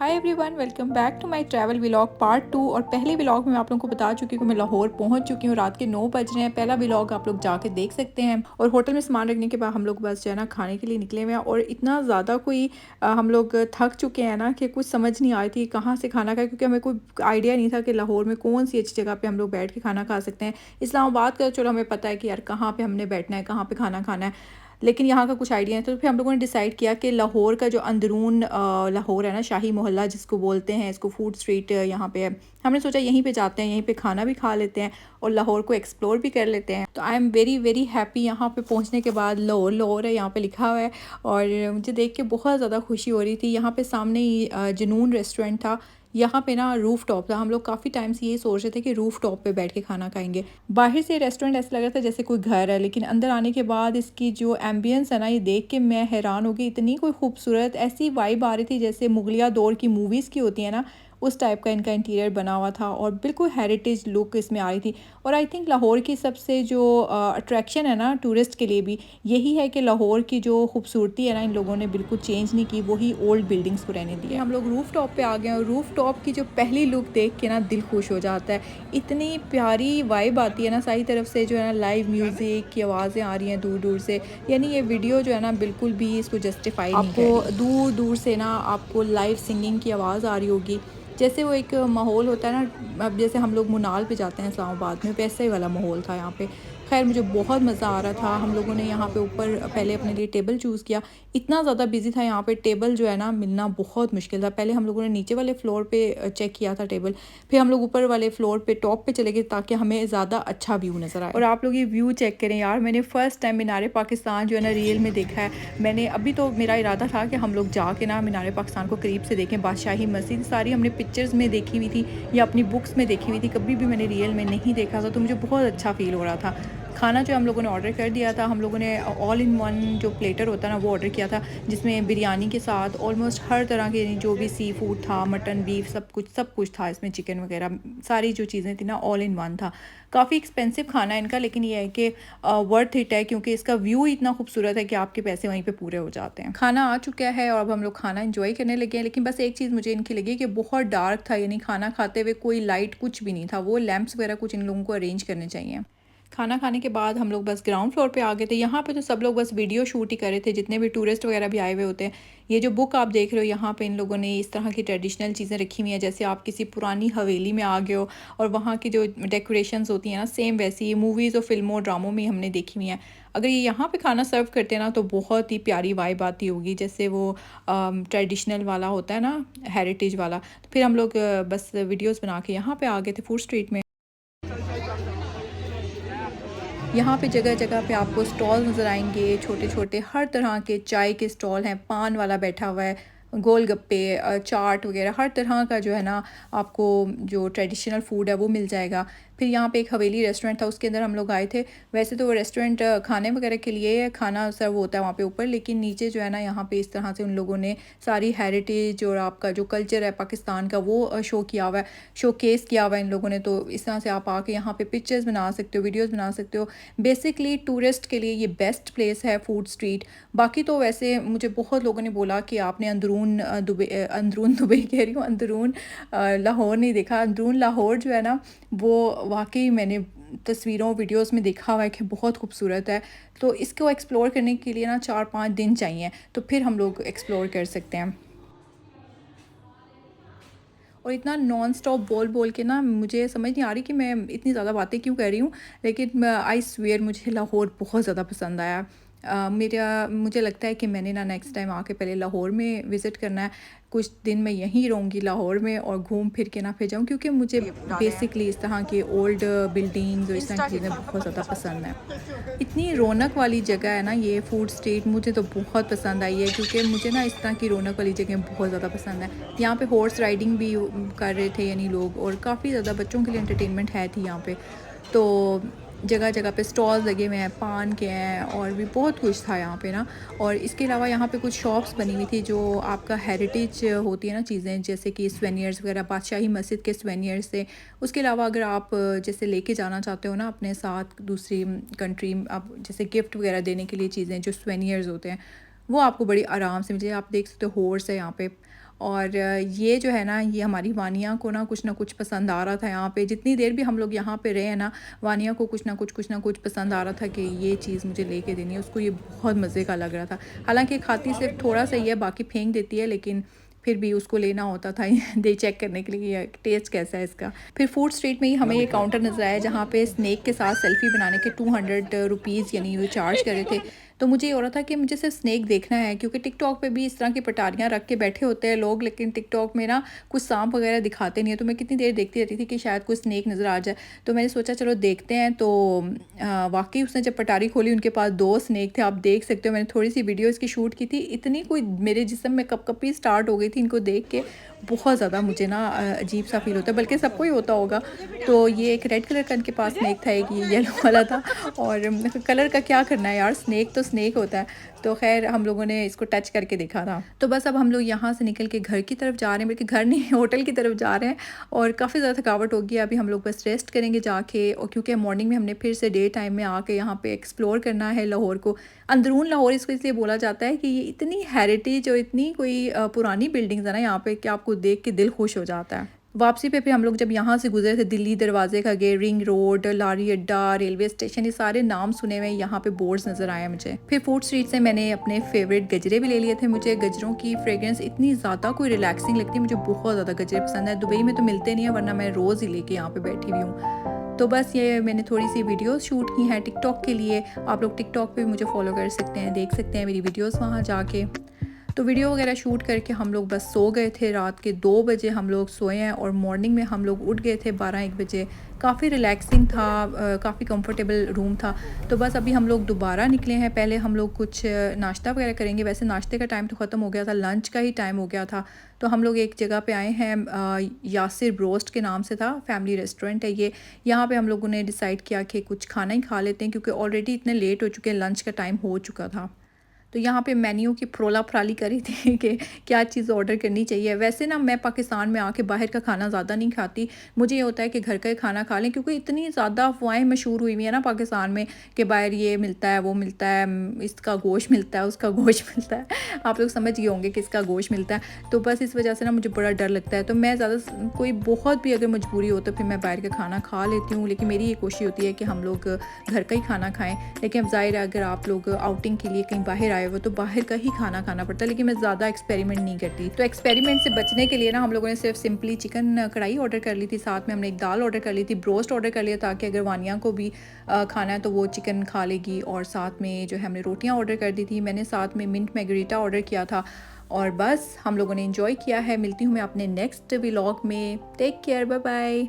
Hi everyone, welcome back to my travel vlog part 2। और पहले vlog में मैं आप लोगों को बता चुकी हूँ कि मैं लाहौर पहुँच चुकी हूँ। रात के 9 बज रहे हैं। पहला व्लॉग आप लोग जाके देख सकते हैं। और होटल में सामान रखने के बाद हम लोग बस जो है ना खाने के लिए निकले हुए हैं। और इतना ज़्यादा हम लोग थक चुके हैं ना कि कुछ समझ नहीं आ रही थी कहाँ से खाना खाए, क्योंकि हमें कोई आइडिया नहीं था कि लाहौर में कौन सी अच्छी जगह पर हम लोग बैठ के खाना खा सकते हैं। इस्लामाबाद का चलो हमें पता है कि यार कहाँ पर हमने बैठना है, कहाँ पर खाना खाना है, लेकिन यहाँ का कुछ आइडिया है। तो फिर हम लोगों ने डिसाइड किया कि लाहौर का जो अंदरून लाहौर है ना, शाही मोहल्ला जिसको बोलते हैं, इसको फूड स्ट्रीट यहाँ पे है। हमने सोचा यहीं पे जाते हैं, यहीं पे खाना भी खा लेते हैं और लाहौर को एक्सप्लोर भी कर लेते हैं। तो I am very very happy यहाँ पे पहुँचने के बाद। लाहौर लाहौर है यहाँ पे लिखा हुआ है और मुझे देख के बहुत ज़्यादा खुशी हो रही थी। यहाँ पे सामने ही जुनून रेस्टोरेंट था। यहाँ पे ना रूफ़ टॉप था। हम लोग काफ़ी टाइम से ये सोच रहे थे कि रूफ़ टॉप पे बैठ के खाना खाएंगे। बाहर से रेस्टोरेंट ऐसा लग रहा था जैसे कोई घर है, लेकिन अंदर आने के बाद इसकी जो एम्बियंस है ना, ये देख के मैं हैरान हो गई। इतनी कोई खूबसूरत ऐसी वाइब आ रही थी जैसे मुगलिया दौर की मूवीज़ की होती है ना, उस टाइप का इनका इंटीरियर बना हुआ था और बिल्कुल हेरिटेज लुक इसमें आ रही थी। और आई थिंक लाहौर की सबसे जो अट्रैक्शन है ना टूरिस्ट के लिए भी, यही है कि लाहौर की जो खूबसूरती है ना, इन लोगों ने बिल्कुल चेंज नहीं की, वही ओल्ड बिल्डिंग्स को रहने दिया। हम लोग रूफ़ टॉप पे आ गए और रूफ़ टॉप की जो पहली लुक देख के ना दिल खुश हो जाता है। इतनी प्यारी वाइब आती है ना, सारी तरफ से जो है ना लाइव म्यूज़िक की आवाज़ें आ रही हैं दूर दूर से। यानी ये वीडियो जो है ना बिल्कुल भी इसको जस्टिफाई नहीं कर रही। आपको दूर दूर से ना आपको लाइव सिंगिंग की आवाज़ आ रही होगी, जैसे वो एक माहौल होता है ना। अब जैसे हम लोग मुनाल पे जाते हैं इस्लामाबाद में, वैसे ही वाला माहौल था यहाँ पे। खैर मुझे बहुत मज़ा आ रहा था। हम लोगों ने यहाँ पे ऊपर पहले अपने लिए टेबल चूज़ किया। इतना ज़्यादा बिजी था यहाँ पे, टेबल जो है ना मिलना बहुत मुश्किल था। पहले हम लोगों ने नीचे वाले फ्लोर पे चेक किया था टेबल, फिर हम लोग ऊपर वाले फ्लोर पे टॉप पे चले गए ताकि हमें ज़्यादा अच्छा व्यू नज़र आए। और आप लोग ये व्यू चेक करें यार, मैंने फ़र्स्ट टाइम मीनार पाकिस्तान जो है ना रियल में देखा है। मैंने अभी तो मेरा इरादा था कि हम लोग जाके ना मीनार पाकिस्तान को करीब से देखें। बादशाही मस्जिद सारी हमने पिक्चर्स में देखी हुई थी या अपनी बुक्स में देखी हुई थी, कभी भी मैंने रियल में नहीं देखा था। तो मुझे बहुत अच्छा फ़ील हो रहा था। खाना जो हम लोगों ने ऑर्डर कर दिया था, हम लोगों ने ऑल इन वन जो प्लेटर होता है ना वो ऑर्डर किया था, जिसमें बिरयानी के साथ ऑलमोस्ट हर तरह के जो भी सी फूड था, मटन बीफ सब कुछ था इसमें, चिकन वगैरह सारी जो चीज़ें थी ना ऑल इन वन था। काफ़ी एक्सपेंसिव खाना है इनका, लेकिन ये है कि वर्थ इट है, क्योंकि इसका व्यू इतना खूबसूरत है कि आपके पैसे वहीं पे पूरे हो जाते हैं। खाना आ चुका है और अब हम लोग खाना एंजॉय करने लगे हैं। लेकिन बस एक चीज़ मुझे इनकी लगी कि बहुत डार्क था, यानी खाना खाते हुए कोई लाइट कुछ भी नहीं था। वो लैंप्स वगैरह कुछ इन लोगों को अरेंज करने चाहिए। खाना खाने के बाद हम लोग बस ग्राउंड फ्लोर पे आ गए थे। यहाँ पे तो सब लोग बस वीडियो शूट ही कर रहे थे, जितने भी टूरिस्ट वगैरह भी आए हुए होते हैं। ये जो बुक आप देख रहे हो, यहाँ पे इन लोगों ने इस तरह की ट्रेडिशनल चीज़ें रखी हुई हैं, जैसे आप किसी पुरानी हवेली में आ गए हो और वहाँ की जो डेकोरेशंस होती हैं ना, सेम वैसी मूवीज़ और फिल्मों ड्रामों में हमने देखी हुई हैं। अगर ये यहाँ पे खाना सर्व करते हैं ना तो बहुत ही प्यारी वाइब आती होगी, जैसे वो ट्रेडिशनल वाला होता है ना, हेरिटेज वाला। तो फिर हम लोग बस वीडियोज़ बना के यहाँ पे आ गए थे फूड स्ट्रीट में। यहाँ पे जगह जगह पे आपको स्टॉल नज़र आएंगे, छोटे छोटे हर तरह के चाय के स्टॉल हैं, पान वाला बैठा हुआ है, गोलगप्पे, चाट वगैरह हर तरह का जो है ना आपको जो ट्रेडिशनल फूड है वो मिल जाएगा। फिर यहाँ पे एक हवेली रेस्टोरेंट था, उसके अंदर हम लोग आए थे। वैसे तो वो रेस्टोरेंट खाने वगैरह के लिए खाना सर्व होता है वहाँ पे ऊपर, लेकिन नीचे जो है ना यहाँ पे इस तरह से उन लोगों ने सारी हेरिटेज और आपका जो कल्चर है पाकिस्तान का वो शो किया हुआ है, शोकेस किया हुआ है इन लोगों ने। तो इस तरह से आप आके यहाँ पे पिक्चर्स बना सकते हो, वीडियोज़ बना सकते हो। बेसिकली टूरिस्ट के लिए ये बेस्ट प्लेस है फूड स्ट्रीट। बाकी तो वैसे मुझे बहुत लोगों ने बोला कि आपने अंदरून दुबई कह रही हूँ, अंदरून लाहौर नहीं देखा। अंदरून लाहौर जो है ना वो वाकई मैंने तस्वीरों वीडियोस में देखा हुआ है कि बहुत खूबसूरत है। तो इसको एक्सप्लोर करने के लिए ना 4-5 दिन चाहिए, तो फिर हम लोग एक्सप्लोर कर सकते हैं। और इतना नॉन स्टॉप बोल बोल के ना मुझे समझ नहीं आ रही कि मैं इतनी ज़्यादा बातें क्यों कर रही हूँ, लेकिन आई स्वेयर मुझे लाहौर बहुत ज़्यादा पसंद आया। मेरा मुझे लगता है कि मैंने ना नेक्स्ट टाइम आके पहले लाहौर में विज़िट करना है। कुछ दिन मैं यहीं रहूँगी लाहौर में और घूम फिर के ना फिर जाऊँ, क्योंकि मुझे बेसिकली इस तरह के ओल्ड बिल्डिंग्स और इस तरह की चीज़ें बहुत ज़्यादा पसंद हैं। इतनी रौनक वाली जगह है ना ये फूड स्ट्रीट, मुझे तो बहुत पसंद आई है, क्योंकि मुझे ना इस तरह की रौनक वाली जगह बहुत ज़्यादा पसंद है। यहाँ पे हॉर्स राइडिंग भी कर रहे थे यानी लोग, और काफ़ी ज़्यादा बच्चों के लिए एंटरटेनमेंट है थी यहाँ पे। तो जगह जगह पे स्टॉल्स लगे हुए हैं, पान के हैं और भी बहुत कुछ था यहाँ पे ना। और इसके अलावा यहाँ पे कुछ शॉप्स बनी हुई थी जो आपका हेरिटेज होती है ना चीज़ें, जैसे कि स्वेनियर्स वगैरह, बादशाही मस्जिद के स्वेनियर्स थे। उसके अलावा अगर आप जैसे लेके जाना चाहते हो ना अपने साथ दूसरी कंट्री, आप जैसे गिफ्ट वगैरह देने के लिए चीज़ें जो स्वेनियर्स होते हैं, वो आपको बड़ी आराम से मिल जाए। आप देख सकते हो हॉर्स है यहाँ पे, और ये जो है ना, ये हमारी वानिया को ना कुछ पसंद आ रहा था यहाँ पे। जितनी देर भी हम लोग यहाँ पे रहे हैं ना, वानिया को कुछ ना कुछ पसंद आ रहा था कि ये चीज़ मुझे लेके देनी है। उसको ये बहुत मज़े का लग रहा था। हालाँकि खाती सिर्फ़ थोड़ा सा ही है, बाकी फेंक देती है, लेकिन फिर भी उसको लेना होता था दे चेक करने के लिए टेस्ट कैसा है इसका। फिर फूड स्ट्रीट में ही हमें ये काउंटर नज़र आया जहाँ पे स्नैक के साथ सेल्फ़ी बनाने के 200 रुपीज़ यानी वो चार्ज कर रहे थे। तो मुझे ये हो रहा था कि मुझे सिर्फ स्नैक देखना है, क्योंकि टिकटॉक पे भी इस तरह की पटारियाँ रख के बैठे होते हैं लोग, लेकिन टिकटॉक में ना कुछ सांप वगैरह दिखाते नहीं है। तो मैं कितनी देर देखती रहती थी कि शायद कोई स्नैक नज़र आ जाए। तो मैंने सोचा चलो देखते हैं। तो वाकई उसने जब पटारी खोली, उनके पास 2 स्नैक थे। आप देख सकते हो, मैंने थोड़ी सी वीडियो इसकी शूट की थी। इतनी कोई मेरे जिस्म में कपकपी स्टार्ट हो गई थी इनको देख के। बहुत ज़्यादा मुझे ना अजीब सा फील होता है, बल्कि सबको ही होता होगा। तो ये एक रेड कलर का इनके पास स्नैक था, एक ये येलो वाला था। और कलर का क्या करना है यार, स्नैक तो स्नैक होता है। तो खैर हम लोगों ने इसको टच करके देखा था। तो बस अब हम लोग यहाँ से निकल के घर की तरफ जा रहे हैं, बल्कि घर नहीं होटल की तरफ जा रहे हैं। और काफ़ी ज़्यादा थकावट होगी, अभी हम लोग बस रेस्ट करेंगे जाके। और क्योंकि मॉर्निंग में हमने फिर से डे टाइम में आके यहाँ पे एक्सप्लोर करना है लाहौर को। अंदरून लाहौर इसको इसलिए बोला जाता है कि ये इतनी हेरिटेज और इतनी कोई पुरानी बिल्डिंग्स है ना यहाँ पे, कि आपको देख के दिल खुश हो जाता है। वापसी पे फिर हम लोग जब यहाँ से गुजरे थे, दिल्ली दरवाजे का गेट, रिंग रोड, लारी अड्डा, रेलवे स्टेशन, ये सारे नाम सुने हुए यहाँ पे बोर्ड्स नज़र आए मुझे। फिर फूड स्ट्रीट से मैंने अपने फेवरेट गजरे भी ले लिए थे। मुझे गजरों की फ्रेग्रेंस इतनी ज़्यादा कोई रिलैक्सिंग लगती है, मुझे बहुत ज़्यादा गजरे पसंद है। दुबई में तो मिलते नहीं है, वरना मैं रोज़ ही लेके यहाँ पे बैठी हुई हूँ। तो बस ये मैंने थोड़ी सी वीडियोस शूट की हैं टिकटॉक के लिए। आप लोग टिकटॉक पे भी मुझे फॉलो कर सकते हैं, देख सकते हैं मेरी वीडियोस वहाँ जाके। तो वीडियो वगैरह शूट करके हम लोग बस सो गए थे। रात के 2 बजे हम लोग सोए हैं और मॉर्निंग में हम लोग उठ गए थे 12-1 बजे। काफ़ी रिलैक्सिंग था, काफ़ी कंफर्टेबल रूम था। तो बस अभी हम लोग दोबारा निकले हैं। पहले हम लोग कुछ नाश्ता वगैरह करेंगे। वैसे नाश्ते का टाइम तो ख़त्म हो गया था, लंच का ही टाइम हो गया था। तो हम लोग एक जगह पे आए हैं, यासिर ब्रोस्ट के नाम से था, फैमिली रेस्टोरेंट है ये। यहाँ पे हम लोगों ने डिसाइड किया कि कुछ खाना ही खा लेते हैं, क्योंकि ऑलरेडी इतने लेट हो चुके हैं, लंच का टाइम हो चुका था। तो यहाँ पे मेन्यू की फरोला फराली करी थी कि क्या चीज़ ऑर्डर करनी चाहिए। वैसे ना मैं पाकिस्तान में आके बाहर का खाना ज़्यादा नहीं खाती। मुझे ये होता है कि घर का ही खाना खा लें, क्योंकि इतनी ज़्यादा अफवाहें मशहूर हुई हुई है ना पाकिस्तान में कि बाहर ये मिलता है, वो मिलता है, इसका गोश्त मिलता है, उसका गोश्त मिलता है। आप लोग समझ गए होंगे किसका गोश्त मिलता है। तो बस इस वजह से ना मुझे बड़ा डर लगता है। तो मैं ज़्यादा कोई बहुत भी अगर मजबूरी हो तो फिर मैं बाहर का खाना खा लेती हूँ, लेकिन मेरी ये कोशिश होती है कि हम लोग घर का ही खाना खाएँ। लेकिन अब ज़ाहिर है अगर आप लोग आउटिंग के लिए कहीं बाहर आए हो तो बाहर का ही खाना खाना पड़ता है। लेकिन मैं ज़्यादा एक्सपेरिमेंट नहीं करती। तो एक्सपेरिमेंट से बचने के लिए ना हम लोगों ने सिर्फ सिंपली चिकन कढ़ाई ऑर्डर कर ली थी, साथ में हमने एक दाल ऑर्डर कर ली थी, ब्रोस्ट ऑर्डर कर लिया ताकि अगर वानिया को भी खाना है तो वो चिकन खा लेगी। और साथ में जो है हमने रोटियां ऑर्डर कर दी थी। मैंने साथ में मिंट मैगरीटा ऑर्डर किया था। और बस हम लोगों ने इन्जॉय किया है। मिलती हूँ मैं अपने नेक्स्ट व्लॉग में। Take care, bye bye.